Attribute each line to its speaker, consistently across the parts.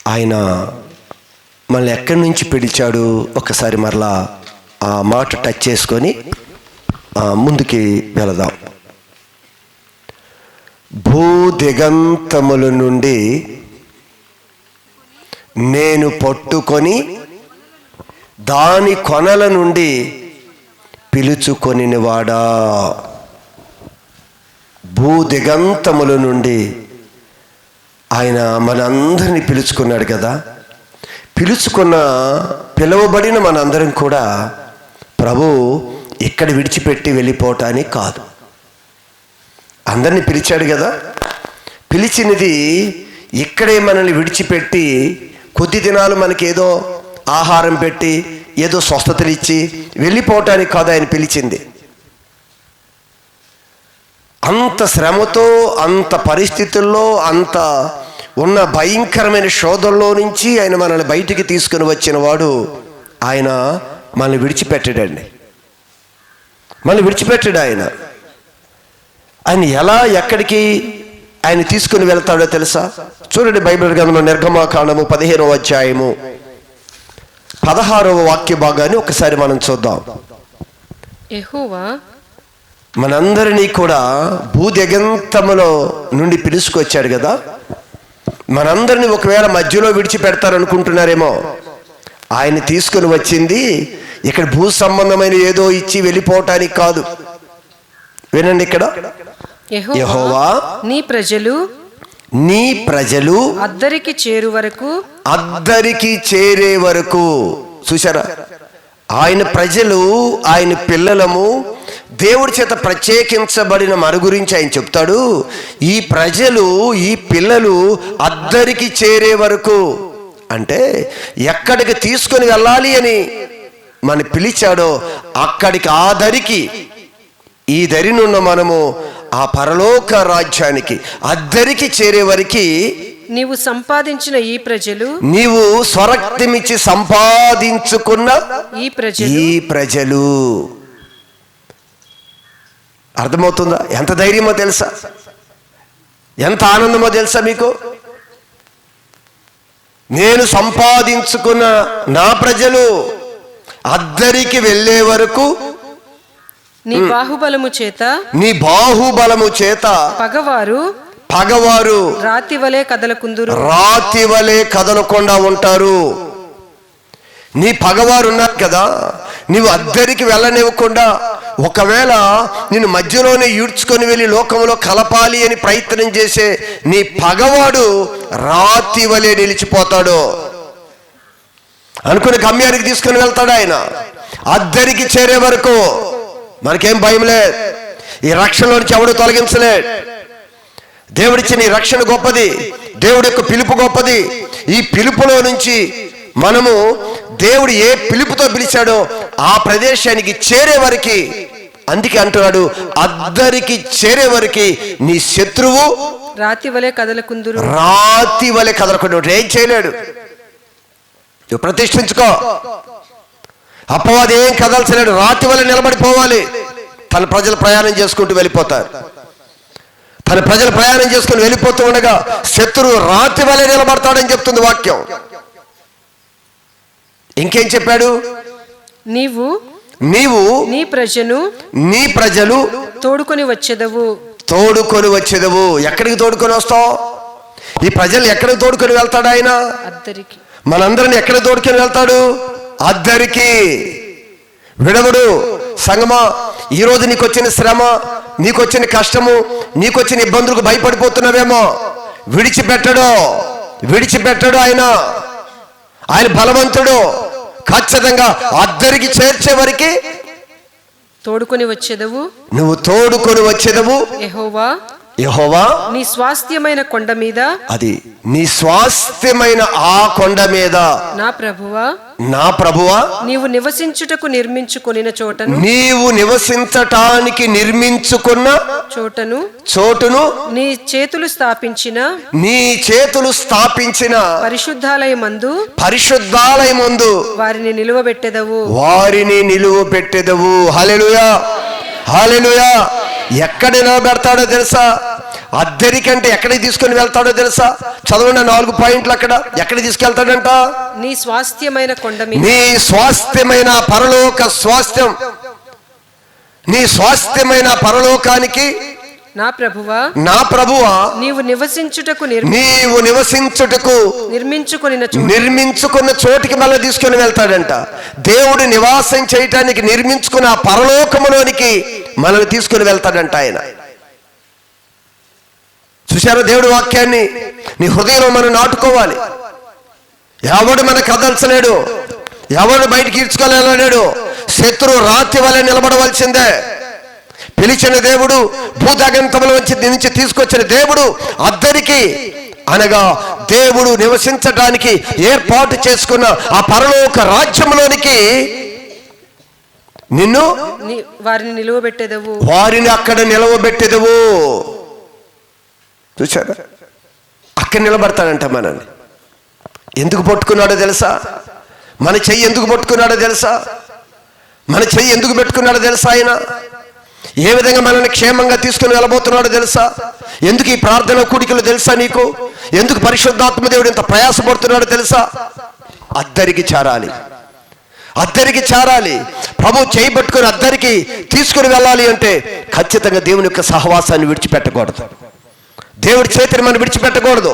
Speaker 1: ఆయన మనల్ని ఎక్కడి నుంచి పిలిచాడు ఒకసారి మరలా ఆ మాట టచ్ చేసుకొని ముందుకి వెళదాం. భూదిగంతముల నుండి నేను పట్టుకొని దాని కొనల నుండి పిలుచుకొనివాడా. భూదిగంతముల నుండి ఆయన మనందరినీ పిలుచుకున్నాడు కదా. పిలువబడిన మనందరం కూడా ప్రభు ఇక్కడ విడిచిపెట్టి వెళ్ళిపోవటానికి కాదు. అందరినీ పిలిచాడు కదా. పిలిచినది ఇక్కడే మనల్ని విడిచిపెట్టి కొద్ది దినాలు మనకి ఏదో ఆహారం పెట్టి ఏదో స్వస్థతలు ఇచ్చి వెళ్ళిపోవటానికి కాదు ఆయన పిలిచింది. అంత శ్రమతో, అంత పరిస్థితుల్లో, అంత ఉన్న భయంకరమైన శోధనలో నుంచి ఆయన మనల్ని బయటికి తీసుకుని వచ్చిన వాడు. ఆయన మనల్ని విడిచిపెట్టాడండి. మనల్ని విడిచిపెట్టాడు ఆయన. ఆయన ఎలా ఎక్కడికి ఆయన తీసుకుని వెళ్తాడో తెలుసా? చూడండి, బైబిల్ గ్రంథంలో నిర్గమాకాండము 15వ అధ్యాయము 16వ వాక్య భాగాన్ని ఒకసారి మనం చూద్దాం.
Speaker 2: యెహోవా
Speaker 1: మనందరినీ కూడా భూదిగంతములో నుండి పిలుచుకొచ్చాడు కదా. మనందరినీ ఒకవేళ మధ్యలో విడిచిపెడతారనుకుంటున్నారేమో. ఆయన తీసుకుని వచ్చింది ఇక్కడ భూ సంబంధమైన ఏదో ఇచ్చి వెళ్ళిపోవటానికి కాదు. వినండి, ఇక్కడ యెహోవా నీ ప్రజలు
Speaker 2: అద్దరికి
Speaker 1: చేరే వరకు. చూసారా, ఆయన ప్రజలు, ఆయన పిల్లలము, దేవుడి చేత ప్రత్యేకించబడిన మన గురించి ఆయన చెప్తాడు. ఈ ప్రజలు, ఈ పిల్లలు అద్దరికి చేరే వరకు అంటే ఎక్కడికి తీసుకొని వెళ్ళాలి అని మన పిలిచాడో అక్కడికి, ఆ దరికి, ఈ దరినున్న మనము ఆ పరలోక రాజ్యానికి అద్దరికి చేరే వరకు
Speaker 2: నీవు సంపాదించిన ఈ ప్రజలు,
Speaker 1: నీవు స్వరక్తమిచ్చి సంపాదించుకున్న ఈ ప్రజలు. అర్థమవుతుందా? ఎంత ధైర్యమో తెలుసా? ఎంత ఆనందమో తెలుసా మీకు? నేను సంపాదించుకున్న నా ప్రజలు అద్దరికి వెళ్ళే వరకు
Speaker 2: నీ బాహుబలము చేత పగవారు రాతి వలె కదలకుండా ఉంటారు. నీ పగవారు ఉన్నారు కదా, నీవు అద్దరికి వెళ్ళనివ్వకుండా, ఒకవేళ నిన్ను మధ్యలోనే ఈడ్చుకొని వెళ్ళి లోకంలో కలపాలి అని ప్రయత్నం చేసే నీ పగవాడు రాతి వలె నిలిచిపోతాడు. అనుకుని గమ్యానికి తీసుకుని వెళ్తాడు ఆయన. అద్దరికి చేరే వరకు మనకేం భయం లేదు. ఈ రక్షణలో నుంచి ఎవడు తొలగించలేడు. దేవుడిచ్చిన ఈ రక్షణ గొప్పది, దేవుడి యొక్క పిలుపు గొప్పది. ఈ పిలుపులో నుంచి మనము దేవుడు ఏ పిలుపుతో పిలిచాడో ఆ ప్రదేశానికి చేరే వరకు, అందుకే అంటున్నాడు అద్దరికి చేరే వరకు నీ శత్రువు రాతి వలె కదలకుందురు.
Speaker 1: ఏం చేయలేడు. నువ్వు ప్రతిష్ఠించుకో. అపవాది ఏం కదల్చలేడు. రాతి వలె నిలబడిపోవాలి. తన ప్రజలు ప్రయాణం చేసుకుంటూ వెళ్ళిపోతారు. తన ప్రజలు ప్రయాణం చేసుకుని వెళ్ళిపోతూ ఉండగా శత్రువు రాతి వలె నిలబడతాడని చెప్తుంది వాక్యం. ఇంకేం చెప్పాడు? నీవు నీ ప్రజలు
Speaker 2: తోడుకొని వచ్చేదవు.
Speaker 1: ఎక్కడికి తోడుకొని వస్తావు? ఈ ప్రజలు ఎక్కడికి తోడుకొని వెళ్తాడు ఆయన?
Speaker 2: అద్దరికి.
Speaker 1: మనందరిని ఎక్కడ తోడుకొని వెళ్తాడు? అద్దరికి. విడవడు. సంగమా, ఈరోజు నీకు వచ్చిన శ్రమ, నీకు వచ్చిన కష్టము, నీకు వచ్చిన ఇబ్బందులకు భయపడిపోతున్నావేమో. విడిచిపెట్టడు ఆయన. ఆయన బలవంతుడు. ఖచ్చితంగా అద్దరికి చేర్చే వరకు
Speaker 2: తోడుకొని వచ్చేదవు.
Speaker 1: నువ్వు తోడుకొని వచ్చేదవు. యెహోవా
Speaker 2: నీ స్వాస్థ్యమైన కొండ మీద,
Speaker 1: అది నీ స్వాస్థ్యమైన ఆ కొండ మీద నా ప్రభువా
Speaker 2: నీవు నివసించుటకు నిర్మించుకొనిన చోటను నీ చేతులు స్థాపించిన పరిశుద్ధాలయమందు వారిని నిలువబెట్టెదవు. హల్లెలూయా, హల్లెలూయా. ఎక్కడ నిలబెడతాడో తెలుసా?
Speaker 1: అద్దరికంటే ఎక్కడికి తీసుకొని వెళ్తాడో తెలుసా? చదవండి 4 పాయింట్లు అక్కడ. ఎక్కడికి తీసుకెళ్తాడంట?
Speaker 3: నీ స్వాస్థ్యమైన కొండ మీద,
Speaker 1: నీ స్వాస్థ్యమైన పరలోక స్వాస్థ్యం, నీ స్వాస్థ్యమైన పరలోకానికి
Speaker 3: నా ప్రభువా,
Speaker 1: నా ప్రభువా,
Speaker 3: నీవు నివసించుటకు
Speaker 1: నీవు నివసించుటకు నిర్మించుకున్న చోటికి మళ్ళీ తీసుకొని వెళ్తాడంట. దేవుడు నివాసం చేయటానికి నిర్మించుకున్న ఆ పరలోకములోనికి మనల్ని తీసుకొని వెళ్తాడంట ఆయన. చూశారు దేవుడి వాక్యాన్ని? నీ హృదయంలో మనం నాటుకోవాలి. ఎవడు మన కదల్చలేడు, ఎవడు బయటికి ఈడ్చుకోలేడు. శత్రువు రాతి వలె నిలబడవలసిందే. పిలిచిన దేవుడు, భూతగంతముల నుంచి తీసుకొచ్చిన దేవుడు, అద్దరికి అనగా దేవుడు నివసించడానికి ఏర్పాటు చేసుకున్న ఆ పరలోక రాజ్యంలోనికి నిన్ను
Speaker 3: వారిని నిలువబెట్టేదవు,
Speaker 1: వారిని అక్కడ నిలవబెట్టేదవు. చూసారా? అక్కడ నిలబడతాడంట మనల్ని. ఎందుకు పట్టుకున్నాడో తెలుసా? మన చెయ్యి ఎందుకు పట్టుకున్నాడో తెలుసా? మన చెయ్యి ఎందుకు పెట్టుకున్నాడో తెలుసా? ఆయన ఏ విధంగా మనల్ని క్షేమంగా తీసుకుని వెళ్ళబోతున్నాడో తెలుసా? ఎందుకు ఈ ప్రార్థన కూడికలు తెలుసా నీకు? ఎందుకు పరిశుద్ధాత్మ దేవుడు ఇంత ప్రయాసపడుతున్నాడో తెలుసా? అద్దరికి చేరాలి, అద్దరికి చేరాలి. ప్రభు చేయి పట్టుకుని అద్దరికి తీసుకుని వెళ్ళాలి అంటే ఖచ్చితంగా దేవుని యొక్క సహవాసాన్ని విడిచిపెట్టకూడదు. దేవుడి చేతిని మనం విడిచిపెట్టకూడదు.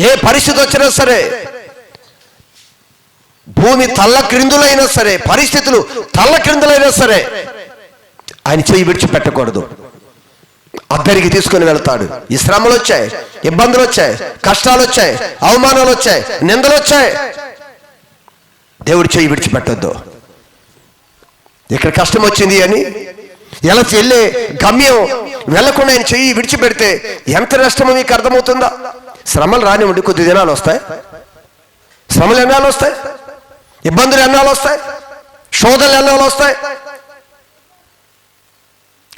Speaker 1: ఏ పరిస్థితి వచ్చినా సరే, భూమి తల్ల క్రిందులైనా సరే, పరిస్థితులు తల్ల క్రిందులైనా సరే, ఆయన చెయ్యి విడిచిపెట్టకూడదు. అద్దరికి తీసుకొని వెళ్తాడు. ఈ శ్రమలు వచ్చాయి, ఇబ్బందులు వచ్చాయి, కష్టాలు వచ్చాయి, అవమానాలు వచ్చాయి, నిందలు వచ్చాయి, దేవుడి చెయ్యి విడిచిపెట్టొద్దు. ఇక్కడ కష్టం వచ్చింది అని ఎలా వెళ్ళే గమ్యం వెళ్లకుండా ఆయన చెయ్యి విడిచిపెడితే ఎంత నష్టమో మీకు అర్థమవుతుందా? శ్రమలు రానివ్వండి, కొద్ది దినాలు వస్తాయి. శ్రమలు ఎన్నాళ్ళు వస్తాయి, ఇబ్బందులు ఎన్నాళ్ళు వస్తాయి, శోధనలు ఎన్నాళ్ళు వస్తాయి.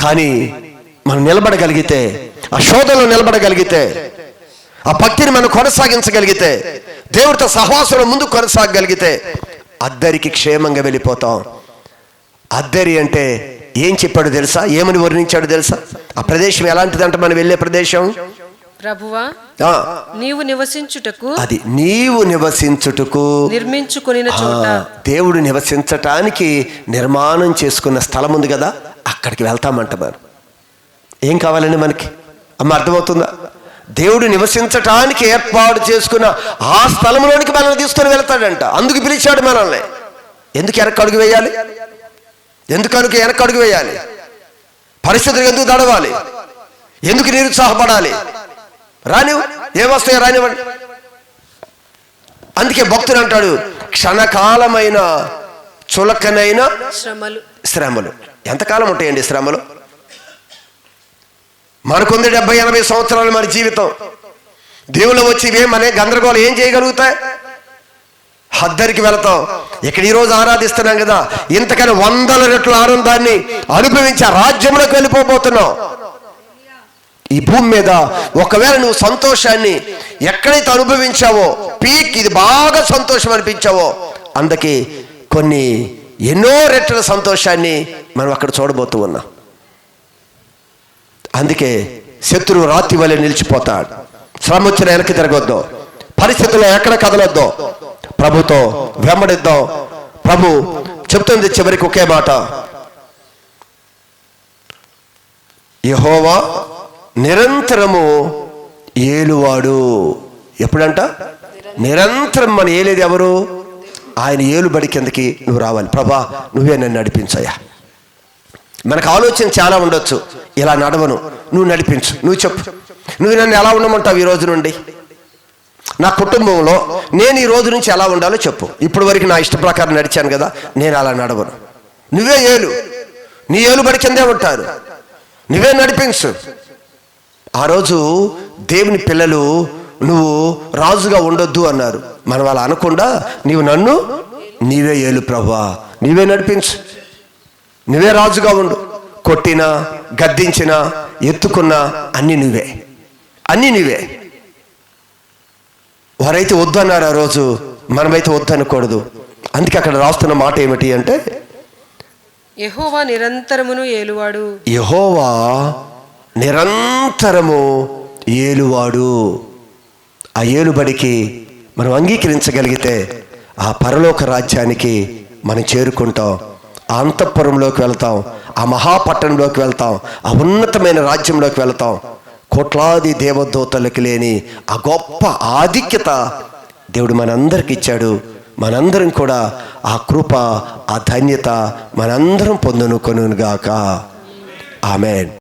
Speaker 1: కానీ మనం నిలబడగలిగితే, ఆ శోధనలో నిలబడగలిగితే, ఆ భక్తిని మనం కొనసాగించగలిగితే, దేవుడితో సహవాసంలో ముందు కొనసాగగలిగితే అద్దరికి క్షేమంగా వెళ్ళిపోతాం. అద్దరి అంటే ఏం చెప్పాడు తెలుసా? ఏమని వర్ణించాడు తెలుసా? ఆ ప్రదేశం ఎలాంటిదంటే మనం వెళ్ళే ప్రదేశం,
Speaker 3: ప్రభువా, నీవు నివసించుటకు,
Speaker 1: అది నీవు నివసించుటకు
Speaker 3: నిర్మించుకొనిన చోట,
Speaker 1: దేవుడు నివసించటానికి నిర్మాణం చేసుకున్న స్థలం ఉంది కదా, అక్కడికి వెళ్తామంట. మరి ఏం కావాలండి మనకి? అమ్మ అర్థమవుతుందా? దేవుడు నివసించటానికి ఏర్పాటు చేసుకున్న ఆ స్థలంలోనికి మనల్ని తీసుకొని వెళ్తాడంట. అందుకు పిలిచాడు మనల్ని. ఎందుకు వెనక్కి అడుగు వేయాలి? ఎందుకు వెనక్కి అడుగు వేయాలి? పరిస్థితులు ఎందుకు దడవాలి? ఎందుకు నిరుత్సాహపడాలి? రానివ్వు, ఏమొస్తాయో రానివ్వండి. అందుకే భక్తుడు అంటాడు, క్షణకాలమైన చులకనైన శ్రమలు. ఎంతకాలం ఉంటాయండి శ్రమలు? మనకుంది 70-80 సంవత్సరాలు మన జీవితం. దేవుళ్ళు వచ్చి ఇవేమనే గందరగోళం ఏం చేయగలుగుతాయి? అద్దరికి వెళతాం. ఇక్కడ ఈరోజు ఆరాధిస్తున్నాం కదా, ఇంతకన్నా 100 రెట్ల ఆనందాన్ని అనుభవించి ఆ రాజ్యంలోకి వెళ్ళిపోబోతున్నాం. ఈ భూమి మీద ఒకవేళ నువ్వు సంతోషాన్ని ఎక్కడైతే అనుభవించావో, పీక్, ఇది బాగా సంతోషం అనిపించావో, అందుకే ఎన్నో రెట్ల సంతోషాన్ని మనం అక్కడ చూడబోతూ ఉన్నాం. అందుకే శత్రువు రాతి వలె నిలిచిపోతాడు. శ్రమ వచ్చిన వెనక్కి తిరగొద్దు, పరిస్థితుల్లో ఎక్కడ కదలొద్దు, ప్రభుతో వెంబడిద్దాం. ప్రభు చెప్తుంది చివరికి ఒకే మాట, యెహోవా నిరంతరము ఏలువాడు. ఎప్పుడంట? నిరంతరం మన ఏలేది ఎవరు? ఆయన ఏలుబడి కిందకి నువ్వు రావాలి. ప్రభా, నువ్వే నన్ను నడిపించయ్యా. మనకు ఆలోచన చాలా ఉండొచ్చు, ఇలా నడవను, నువ్వు నడిపించు, నువ్వు చెప్పు, నువ్వు నన్ను ఎలా ఉండమంటావు ఈ రోజు నుండి? నా కుటుంబంలో నేను ఈ రోజు నుంచి ఎలా ఉండాలో చెప్పు. ఇప్పుడు వరకు నా ఇష్ట ప్రకారం నడిచాను కదా, నేను అలా నడవను, నువ్వే ఏలు, నీ ఏలుబడి కిందే ఉంటారు, నువ్వే నడిపించు. ఆ రోజు దేవుని పిల్లలు నువ్వు రాజుగా ఉండొద్దు అన్నారు. మనం అలా అనకుండా, నీవే ఏలు ప్రభువా, నీవే నడిపించు, నువ్వే రాజుగా ఉండు. కొట్టినా, గద్దించినా, ఎత్తుకున్నా అన్నీ నువ్వే. వారైతే వద్దన్నారు ఆ రోజు, మనమైతే వద్దనకూడదు. అందుకే అక్కడ రాస్తున్న మాట ఏమిటి అంటే,
Speaker 3: యెహోవా నిరంతరమును ఏలువాడు.
Speaker 1: యెహోవా నిరంతరము ఏలువాడు. ఆ ఏలుబడికి మనం అంగీకరించగలిగితే ఆ పరలోక రాజ్యానికి మనం చేరుకుంటాం. ఆ అంతఃపురంలోకి వెళ్తాం, ఆ మహాపట్టణంలోకి వెళ్తాం, ఆ ఉన్నతమైన రాజ్యంలోకి వెళ్తాం. కోట్లాది దేవదూతలకు లేని ఆ గొప్ప ఆధిక్యత దేవుడు మనందరికి ఇచ్చాడు. మనందరం కూడా ఆ కృప, ఆ ధన్యత మనందరం పొందుకొనుగాక. ఆమేన్.